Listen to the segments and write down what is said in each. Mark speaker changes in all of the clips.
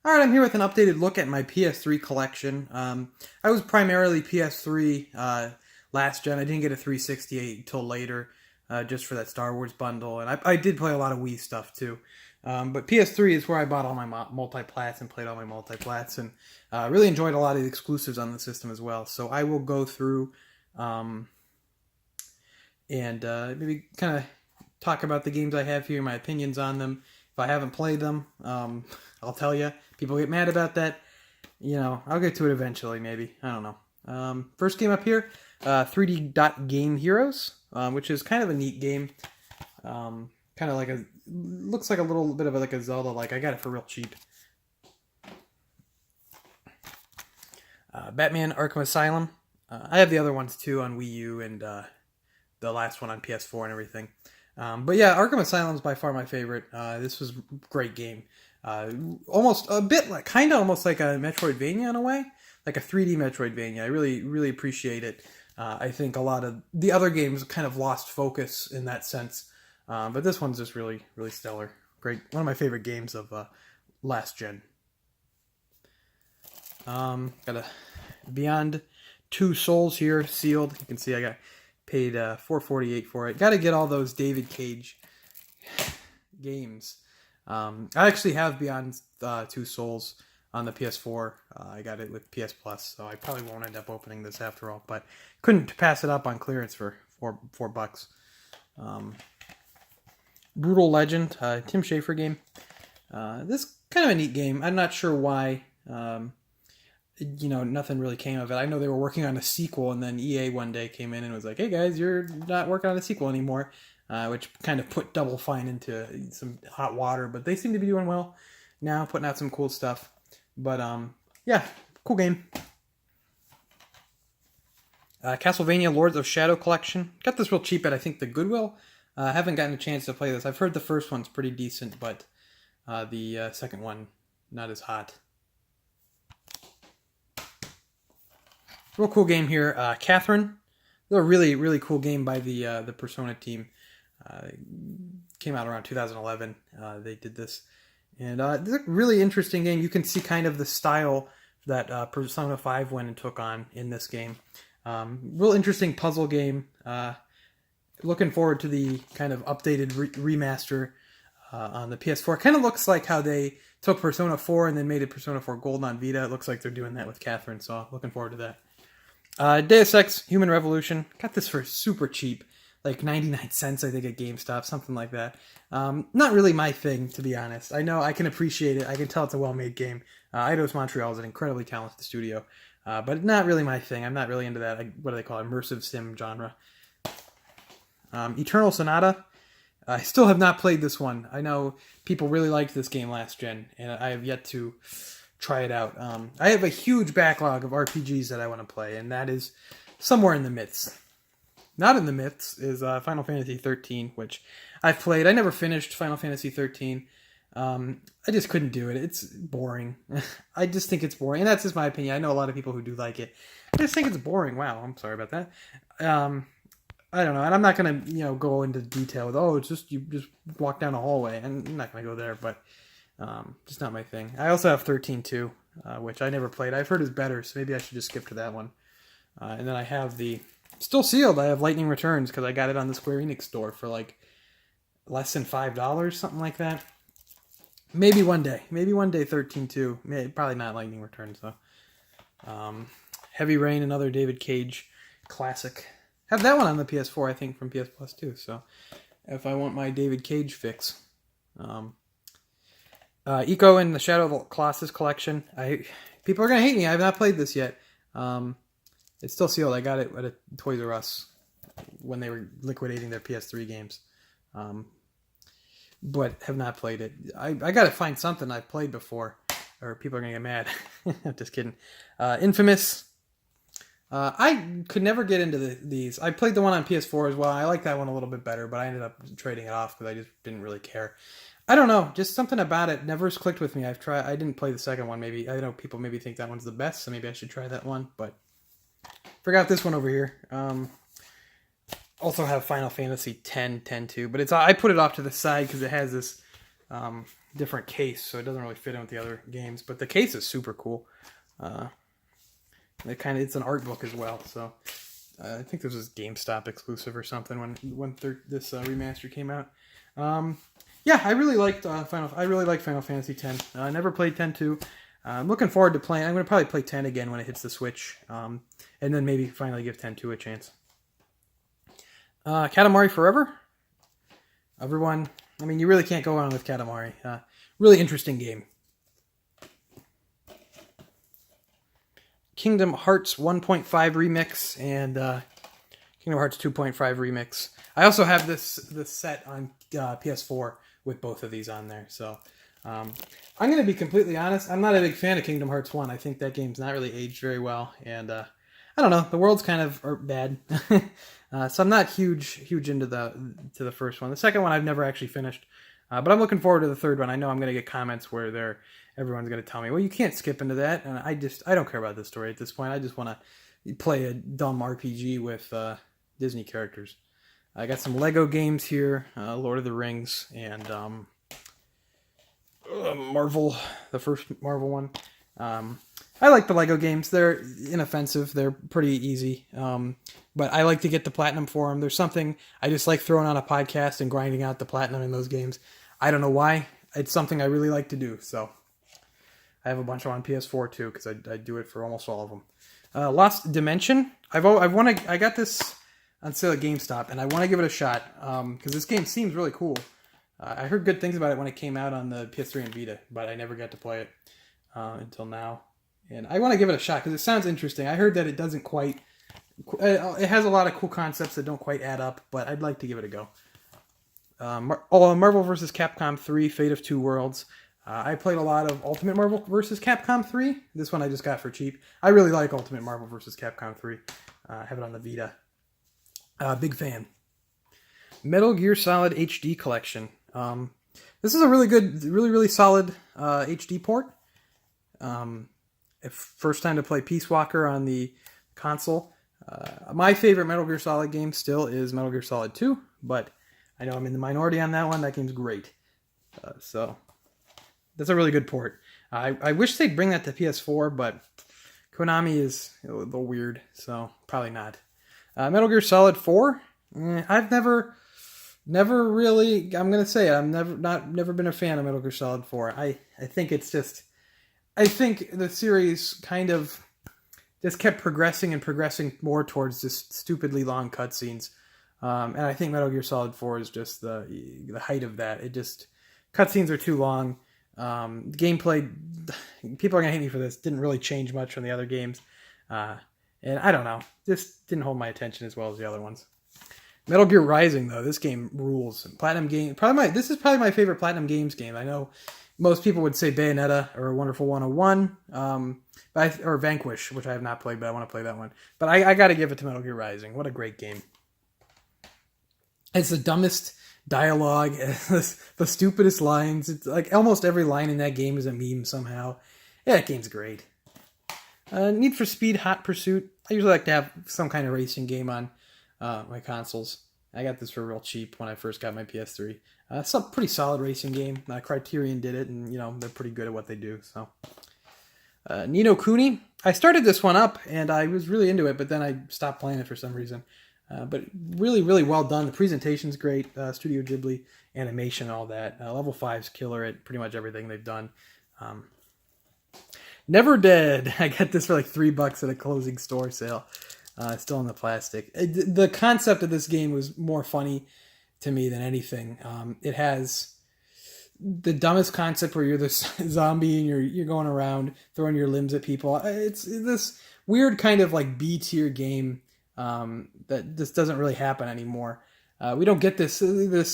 Speaker 1: Alright, I'm here with an updated look at my PS3 collection. I was primarily PS3 last gen. I didn't get a 368 until later, just for that Star Wars bundle. And I did play a lot of Wii stuff too. But PS3 is where I bought all my multi-plats and played all my multi-plats. And really enjoyed a lot of the exclusives on the system as well. So I will go through and maybe kind of talk about the games I have here, my opinions on them. If I haven't played them, I'll tell you. People get mad about that. You know, I'll get to it eventually, maybe. I don't know. First game up here, 3D Dot Game Heroes, which is kind of a neat game. Kind of like looks like a little bit of like a Zelda-like. I got it for real cheap. Batman Arkham Asylum. I have the other ones too on Wii U and the last one on PS4 and everything. But yeah, Arkham Asylum is by far my favorite. This was a great game. Almost a bit like, kind of almost like a Metroidvania in a way, like a 3D Metroidvania. I really, really appreciate it. I think a lot of the other games kind of lost focus in that sense. But this one's just really, really stellar. Great. One of my favorite games of last gen. Got a Beyond Two Souls here, sealed. You can see I got paid $4.48 for it. Got to get all those David Cage games. I actually have Beyond Two Souls on the PS4. I got it with PS Plus, so I probably won't end up opening this after all. But couldn't pass it up on clearance for four bucks. Brutal Legend, Tim Schafer game. This kind of a neat game. I'm not sure why. You know, nothing really came of it. I know they were working on a sequel, and then EA one day came in and was like, "Hey guys, you're not working on a sequel anymore," which kind of put Double Fine into some hot water. But they seem to be doing well now, putting out some cool stuff. But yeah, cool game. Castlevania Lords of Shadow Collection. Got this real cheap at I think the Goodwill. Haven't gotten a chance to play this. I've heard the first one's pretty decent, but the second one not as hot. Real cool game here, Catherine. A really, really cool game by the Persona team. Came out around 2011. They did this, and it's a really interesting game. You can see kind of the style that Persona 5 went and took on in this game. Real interesting puzzle game. Looking forward to the kind of updated remaster on the PS4. Kind of looks like how they took Persona 4 and then made it Persona 4 Gold on Vita. It looks like they're doing that with Catherine, so looking forward to that. Deus Ex Human Revolution. Got this for super cheap, like 99 cents I think at GameStop, something like that. Not really my thing, to be honest. I know I can appreciate it. I can tell it's a well-made game. Eidos Montreal is an incredibly talented studio, but not really my thing. I'm not really into that, what do they call it, immersive sim genre. Eternal Sonata. I still have not played this one. I know people really liked this game last gen, and I have yet to try it out. I have a huge backlog of RPGs that I want to play, and that is somewhere in the midst. Not in the midst is Final Fantasy 13, which I've played. I never finished Final Fantasy 13. I just couldn't do it. It's boring. I just think it's boring, and that's just my opinion. I know a lot of people who do like it. I just think it's boring. Wow, I'm sorry about that. I don't know, and I'm not gonna go into detail with it's just you just walk down a hallway, and I'm not gonna go there, but just not my thing. I also have 13 too, which I never played. I've heard is better, so maybe I should just skip to that one. And then I have still sealed. I have Lightning Returns because I got it on the Square Enix store for like less than $5, something like that. Maybe one day 13 too. Probably not Lightning Returns though. Heavy Rain, another David Cage classic. Have that one on the PS4, I think, from PS Plus too. So if I want my David Cage fix. Eco and the Shadow of the Colossus collection. People are gonna hate me. I have not played this yet. It's still sealed. I got it at a Toys R Us when they were liquidating their PS3 games, but have not played it. I got to find something I've played before, or people are gonna get mad. Just kidding. Infamous. I could never get into these. I played the one on PS4 as well. I like that one a little bit better, but I ended up trading it off because I just didn't really care. I don't know, just something about it never has clicked with me. I didn't play the second one. Maybe I know people maybe think that one's the best, so maybe I should try that one. But forgot this one over here. Also have Final Fantasy X too, but I put it off to the side because it has this different case, so it doesn't really fit in with the other games. But the case is super cool. It's an art book as well. So I think this was GameStop exclusive or something when this remaster came out. Yeah, I really liked I really like Final Fantasy X. I never played 10-2. I'm looking forward to playing. I'm going to probably play 10 again when it hits the Switch, and then maybe finally give 10-2 a chance. Katamari Forever. Everyone, I mean, you really can't go wrong with Katamari. Really interesting game. Kingdom Hearts 1.5 Remix and Kingdom Hearts 2.5 Remix. I also have this set on PS4 with both of these on there. So I'm going to be completely honest. I'm not a big fan of Kingdom Hearts 1. I think that game's not really aged very well. And I don't know. The world's kind of bad. So I'm not huge into the first one. The second one I've never actually finished. But I'm looking forward to the third one. I know I'm going to get comments where everyone's going to tell me, well, you can't skip into that. And I don't care about the story at this point. I just want to play a dumb RPG with Disney characters. I got some Lego games here, Lord of the Rings, and Marvel, the first Marvel one. I like the Lego games. They're inoffensive. They're pretty easy. But I like to get the platinum for them. There's something, I just like throwing on a podcast and grinding out the platinum in those games. I don't know why. It's something I really like to do. So I have a bunch on PS4 too, because I do it for almost all of them. Lost Dimension. I got this on sale at GameStop, and I want to give it a shot because this game seems really cool. I heard good things about it when it came out on the PS3 and Vita, but I never got to play it until now. And I want to give it a shot because it sounds interesting. I heard that it doesn't quite... It has a lot of cool concepts that don't quite add up, but I'd like to give it a go. Marvel vs. Capcom 3, Fate of Two Worlds. I played a lot of Ultimate Marvel vs. Capcom 3. This one I just got for cheap. I really like Ultimate Marvel vs. Capcom 3. I have it on the Vita. Big fan. Metal Gear Solid HD Collection. This is a really good, really solid HD port. First time to play Peace Walker on the console. My favorite Metal Gear Solid game still is Metal Gear Solid 2, but I know I'm in the minority on that one. That game's great. So that's a really good port. I wish they'd bring that to PS4, but Konami is a little weird, so probably not. Metal Gear Solid 4. I've never really. I'm gonna say it. I've never been a fan of Metal Gear Solid 4. I think it's just. I think the series kind of just kept progressing more towards just stupidly long cutscenes. And I think Metal Gear Solid 4 is just the height of that. It just cutscenes are too long. Gameplay, people are gonna hate me for this. Didn't really change much from the other games. And I don't know, just didn't hold my attention as well as the other ones. Metal Gear Rising, though, this game rules. Platinum game, this is probably my favorite Platinum Games game. I know most people would say Bayonetta or Wonderful 101, or Vanquish, which I have not played, but I want to play that one. But I got to give it to Metal Gear Rising. What a great game! It's the dumbest dialogue, the stupidest lines. It's like almost every line in that game is a meme somehow. Yeah, that game's great. Need for Speed Hot Pursuit. I usually like to have some kind of racing game on my consoles. I got this for real cheap when I first got my PS3. It's a pretty solid racing game. Criterion did it, and they're pretty good at what they do. So, Ni no Kuni. I started this one up, and I was really into it, but then I stopped playing it for some reason. But really, really well done. The presentation's great. Studio Ghibli animation, all that. Level 5's killer at pretty much everything they've done. Never Dead. I got this for like $3 at a closing store sale. Still in the plastic. The concept of this game was more funny to me than anything. It has the dumbest concept where you're this zombie and you're going around throwing your limbs at people. It's this weird kind of like B-tier game that just doesn't really happen anymore. We don't get this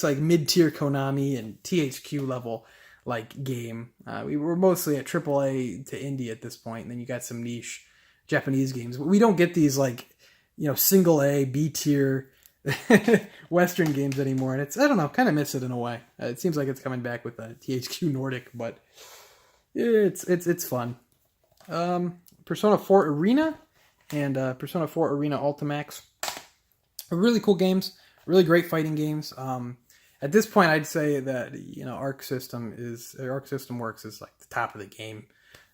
Speaker 1: like mid-tier Konami and THQ level like game. We were mostly at AAA to indie at this point, and then you got some niche Japanese games. But we don't get these like single A, B tier Western games anymore, and I don't know, kind of miss it in a way. It seems like it's coming back with THQ Nordic, but it's fun. Persona 4 Arena and Persona 4 Arena Ultimax are really cool games, really great fighting games. at this point, I'd say that Arc System Works is like the top of the game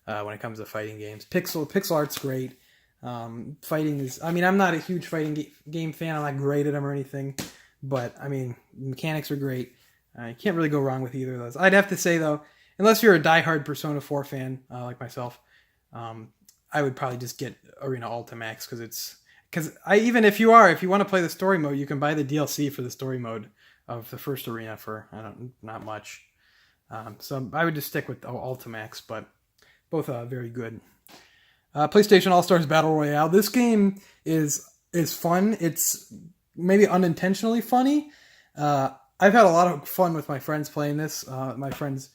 Speaker 1: when it comes to fighting games. Pixel art's great. Fighting is, I mean, I'm not a huge fighting game fan. I'm not great at them or anything, but I mean, mechanics are great. You can't really go wrong with either of those. I'd have to say though, unless you're a diehard Persona 4 fan like myself, I would probably just get Arena Ultimax even if you want to play the story mode, you can buy the DLC for the story mode of the first Arena for not much. So I would just stick with Ultimax, but both very good. PlayStation All-Stars Battle Royale. This game is fun. It's maybe unintentionally funny. I've had a lot of fun with my friends playing this. My friends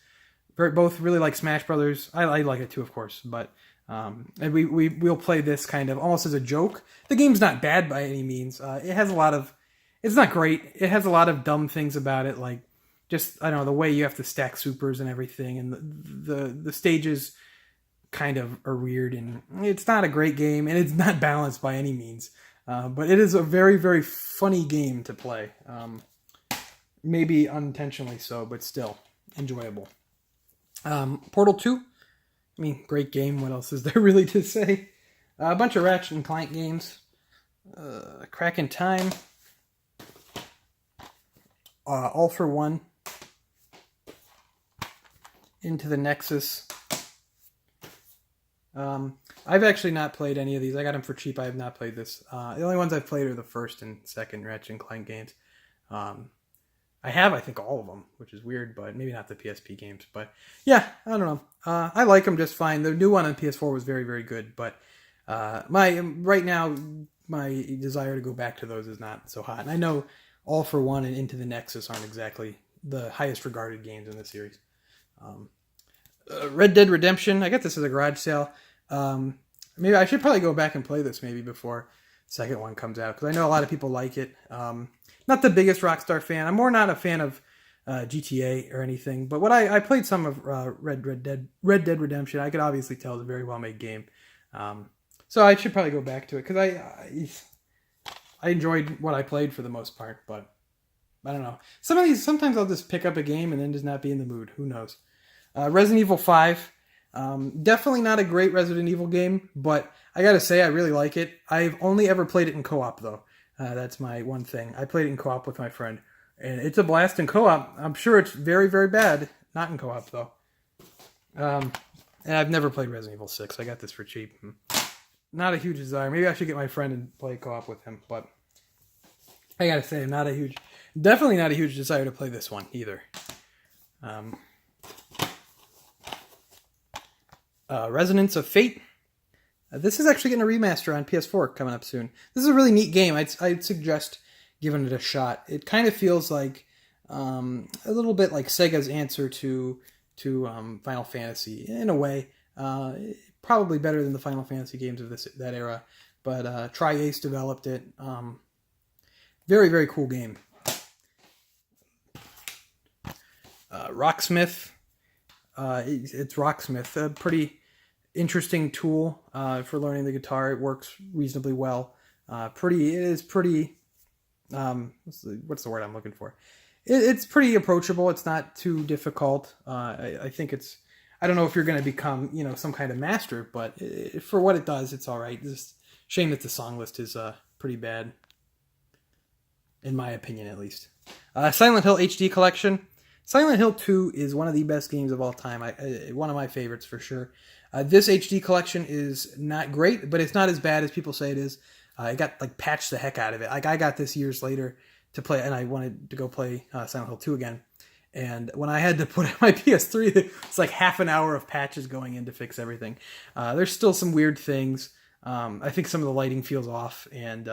Speaker 1: both really like Smash Brothers. I like it too, of course, but and we'll play this kind of almost as a joke. The game's not bad by any means. It's not great. It has a lot of dumb things about it, like just, I don't know, the way you have to stack supers and everything, and the stages kind of are weird, and it's not a great game, and it's not balanced by any means. But it is a very, very funny game to play. Maybe unintentionally so, but still enjoyable. Portal 2, I mean, great game. What else is there really to say? A bunch of Ratchet and Clank games. Crack in Time. All for One. Into the Nexus. I've actually not played any of these. I got them for cheap. I have not played this. The only ones I've played are the first and second Ratchet and Clank games. I have, I think, all of them, which is weird, but maybe not the PSP games. But yeah, I don't know. I like them just fine. The new one on PS4 was very, very good, but right now my desire to go back to those is not so hot. And I know All for One and Into the Nexus aren't exactly the highest regarded games in the series. Red Dead Redemption. I got this as a garage sale. Maybe I should probably go back and play this maybe before the second one comes out, because I know a lot of people like it. Not the biggest Rockstar fan. I'm more not a fan of GTA or anything. But what I played some of Red Dead Redemption. I could obviously tell it's a very well made game. So I should probably go back to it, because I enjoyed what I played for the most part. But I don't know. Sometimes I'll just pick up a game and then just not be in the mood. Who knows? Resident Evil 5. Definitely not a great Resident Evil game, but I gotta say I really like it. I've only ever played it in co-op though. That's my one thing. I played it in co-op with my friend, and it's a blast in co-op. I'm sure it's very, very bad not in co-op though. And I've never played Resident Evil 6. I got this for cheap. Not a huge desire. Maybe I should get my friend and play co-op with him, but I gotta say definitely not a huge desire to play this one either. Resonance of Fate. This is actually getting a remaster on PS4 coming up soon. This is a really neat game. I'd suggest giving it a shot. It kind of feels like a little bit like Sega's answer to Final Fantasy in a way. Probably better than the Final Fantasy games of that era. But Tri-Ace developed it. Very, very cool game. Rocksmith. It's Rocksmith. A pretty interesting tool for learning the guitar. It works reasonably well. It is pretty. What's the word I'm looking for? It's pretty approachable. It's not too difficult. I think it's. I don't know if you're going to become some kind of master, but for what it does, it's all right. Just shame that the song list is pretty bad, in my opinion, at least. Silent Hill HD Collection. Silent Hill 2 is one of the best games of all time. One of my favorites for sure. This HD collection is not great, but it's not as bad as people say it is. I got patched the heck out of it. I got this years later to play, and I wanted to go play Silent Hill 2 again. And when I had to put in my PS3, it's like half an hour of patches going in to fix everything. There's still some weird things. I think some of the lighting feels off, and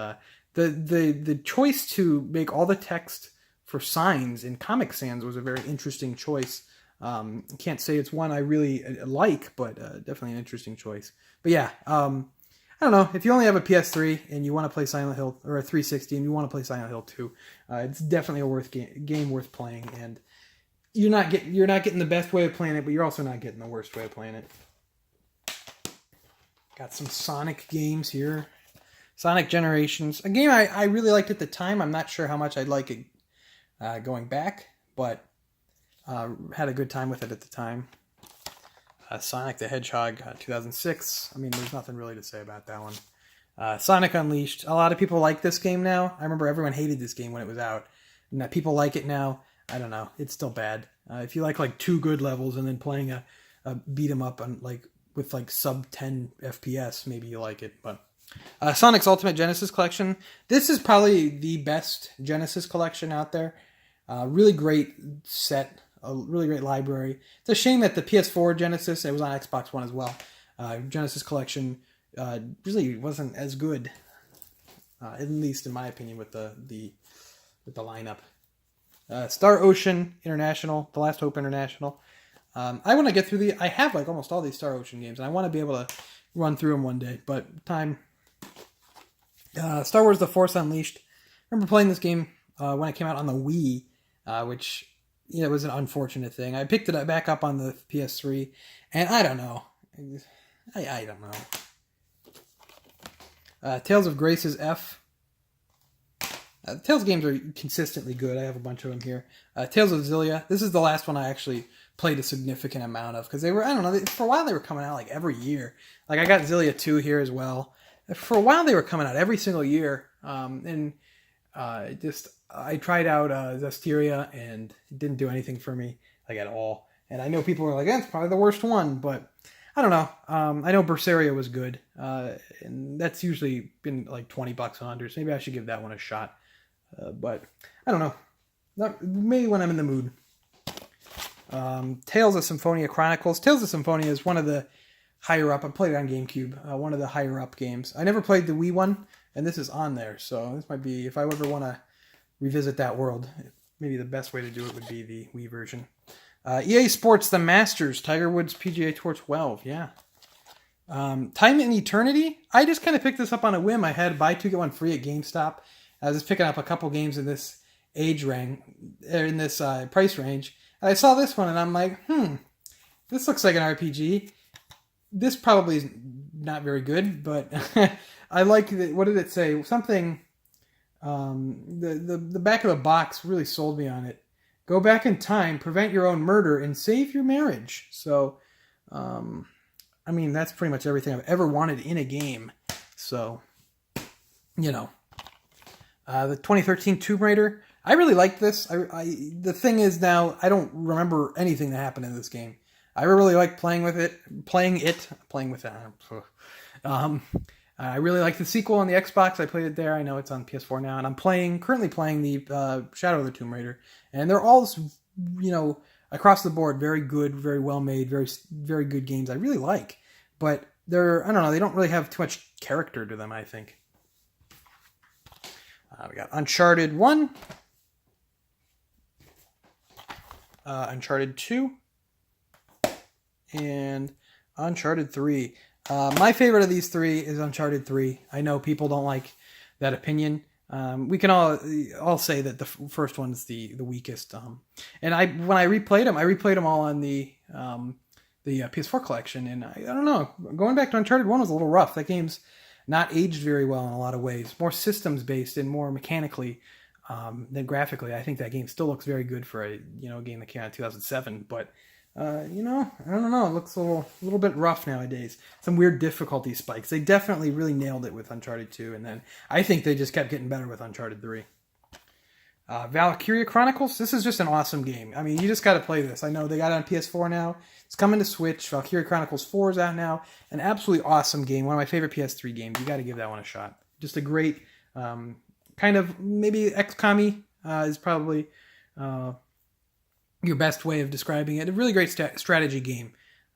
Speaker 1: the choice to make all the text for signs in Comic Sans was a very interesting choice. Can't say it's one I really like, but definitely an interesting choice. But yeah, I don't know. If you only have a PS3 and you want to play Silent Hill, or a 360 and you want to play Silent Hill 2, it's definitely a game worth playing. And you're not getting the best way of playing it, but you're also not getting the worst way of playing it. Got some Sonic games here. Sonic Generations, a game I really liked at the time. I'm not sure how much I'd like it going back, but had a good time with it at the time. Sonic the Hedgehog 2006. I mean, there's nothing really to say about that one. Sonic Unleashed. A lot of people like this game now. I remember everyone hated this game when it was out. And people like it now. I don't know. It's still bad. If you like 2 good levels and then playing a beat 'em up on with sub 10 FPS, maybe you like it. But Sonic's Ultimate Genesis Collection. This is probably the best Genesis collection out there. Really great set. A really great library. It's a shame that the PS4 Genesis, it was on Xbox One as well, Genesis Collection really wasn't as good, at least in my opinion, with the lineup. Star Ocean International, The Last Hope International. I want to get through I have almost all these Star Ocean games, and I want to be able to run through them one day, but time. Star Wars The Force Unleashed. I remember playing this game when it came out on the Wii, which... it was an unfortunate thing. I picked it back up on the PS3, and I don't know. I don't know. Tales of Grace's F. Tales games are consistently good. I have a bunch of them here. Tales of Xillia. This is the last one I actually played a significant amount of, because they were, I don't know, for a while they were coming out every year. I got Xillia 2 here as well. For a while they were coming out every single year, and I tried out Zestiria, and it didn't do anything for me, at all. And I know people were like, it's probably the worst one, but I don't know. I know Berseria was good, and that's usually been $20 on hundreds. Maybe I should give that one a shot. But I don't know. Maybe when I'm in the mood. Tales of Symphonia Chronicles. Tales of Symphonia is one of the higher up. I played it on GameCube. One of the higher up games. I never played the Wii one, and this is on there. So this might be, if I ever want to revisit that world, maybe the best way to do it would be the Wii version. EA Sports The Masters, Tiger Woods PGA Tour 12, yeah. Time and Eternity, I just kind of picked this up on a whim. I had buy 2 get 1 free at GameStop. I was just picking up a couple games in this in this price range. And I saw this one and I'm like, this looks like an RPG. This probably is not very good, but I like it. What did it say? Something... the back of the box really sold me on it. Go back in time, prevent your own murder, and save your marriage. So, I mean, that's pretty much everything I've ever wanted in a game. So, the 2013 Tomb Raider. I really like this. The thing is now, I don't remember anything that happened in this game. I really like playing with it. I really like the sequel on the Xbox. I played it there. I know it's on PS4 now, and I'm currently playing the Shadow of the Tomb Raider, and they're all, across the board, very good, very well made, very very good games. I really like, but I don't know, they don't really have too much character to them, I think. We got Uncharted 1, Uncharted 2, and Uncharted 3. My favorite of these 3 is Uncharted 3. I know people don't like that opinion. We can all say that the first one is the weakest. And when I replayed them all on the PS4 collection, and I don't know, going back to Uncharted 1 was a little rough. That game's not aged very well in a lot of ways. More systems based and more mechanically than graphically. I think that game still looks very good for a game that came out in 2007, but I don't know. It looks a little bit rough nowadays. Some weird difficulty spikes. They definitely really nailed it with Uncharted 2, and then I think they just kept getting better with Uncharted 3. Valkyria Chronicles. This is just an awesome game. I mean, you just got to play this. I know they got it on PS4 now. It's coming to Switch. Valkyria Chronicles 4 is out now. An absolutely awesome game. One of my favorite PS3 games. You got to give that one a shot. Just a great kind of, maybe XCOM is probably your best way of describing it. A really great strategy game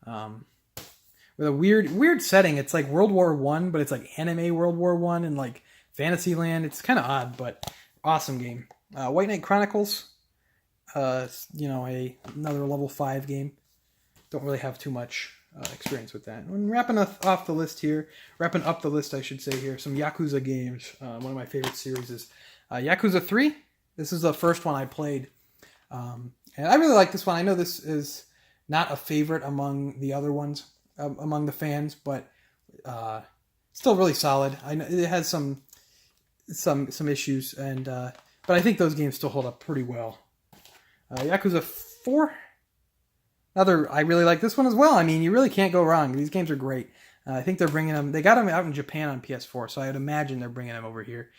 Speaker 1: with a weird setting. It's like World War One, but it's like anime World War One and like Fantasyland. It's kind of odd, but awesome game. White Knight Chronicles, another level 5 game. Don't really have too much experience with that. And wrapping up the list, I should say here, some Yakuza games. One of my favorite series is Yakuza 3. This is the first one I played. And I really like this one. I know this is not a favorite among the other ones, among the fans, but still really solid. I know it has some issues, but but I think those games still hold up pretty well. Yakuza 4. I really like this one as well. I mean, you really can't go wrong. These games are great. I think they're bringing them. They got them out in Japan on PS4, so I'd imagine they're bringing them over here.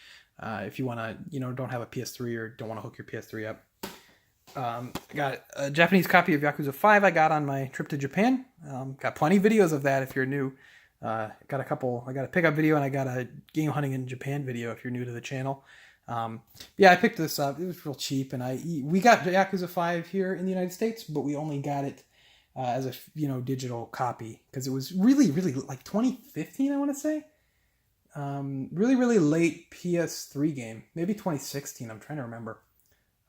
Speaker 1: If you want to, don't have a PS3 or don't want to hook your PS3 up. I got a Japanese copy of Yakuza 5 I got on my trip to Japan. Got plenty of videos of that if you're new. I got a pickup video and I got a game hunting in Japan video if you're new to the channel. I picked this up. It was real cheap, and we got Yakuza 5 here in the United States, but we only got it as a digital copy because it was really, really like 2015, I want to say. Really, really late PS3 game, maybe 2016. I'm trying to remember.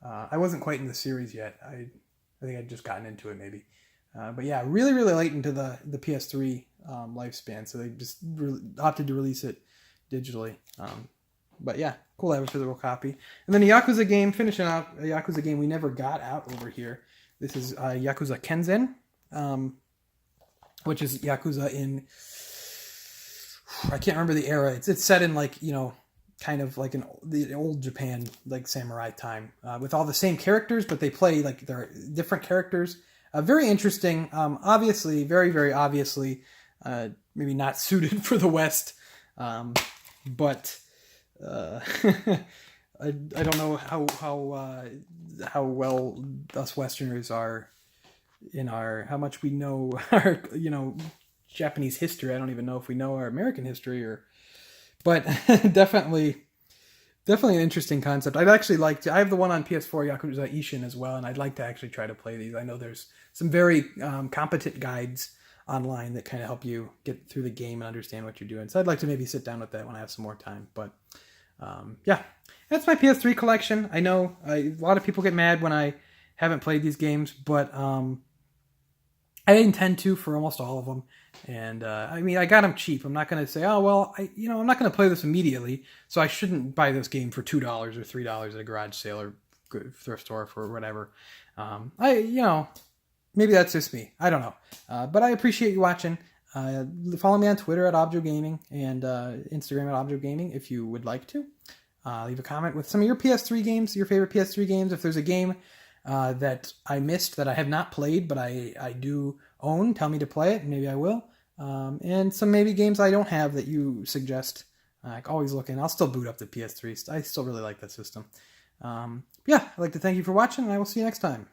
Speaker 1: I wasn't quite in the series yet. I think I'd just gotten into it maybe. But yeah, really, really late into the PS3 lifespan, so they just opted to release it digitally. But yeah, cool to have a physical copy. And then a Yakuza game, finishing up a Yakuza game we never got out over here. This is Yakuza Kenzen, which is Yakuza in, I can't remember the era. It's set in kind of like the old Japan, like samurai time, with all the same characters, but they play like they're different characters. Very interesting. Obviously, very, very obviously, maybe not suited for the West, but I don't know how well us Westerners are in how much we know our Japanese history. I don't even know if we know our American history but definitely an interesting concept. I'd actually I have the one on PS4 Yakuza Ishin as well, and I'd like to actually try to play these. I know there's some very competent guides online that kind of help you get through the game and understand what you're doing. So I'd like to maybe sit down with that when I have some more time. But that's my PS3 collection. I know a lot of people get mad when I haven't played these games, but I intend to for almost all of them. And I got them cheap. I'm not going to say, oh well, I'm not going to play this immediately, so I shouldn't buy this game for $2 or $3 at a garage sale or thrift store for whatever. Maybe that's just me. I don't know. But I appreciate you watching. Follow me on Twitter at Objo Gaming and Instagram at Objo Gaming if you would like to. Leave a comment with some of your PS3 games, your favorite PS3 games. If there's a game that I missed that I have not played, but I do own, tell me to play it. Maybe I will. And some maybe games I don't have that you suggest. Always looking. I'll still boot up the PS3. I still really like that system. I'd like to thank you for watching, and I will see you next time.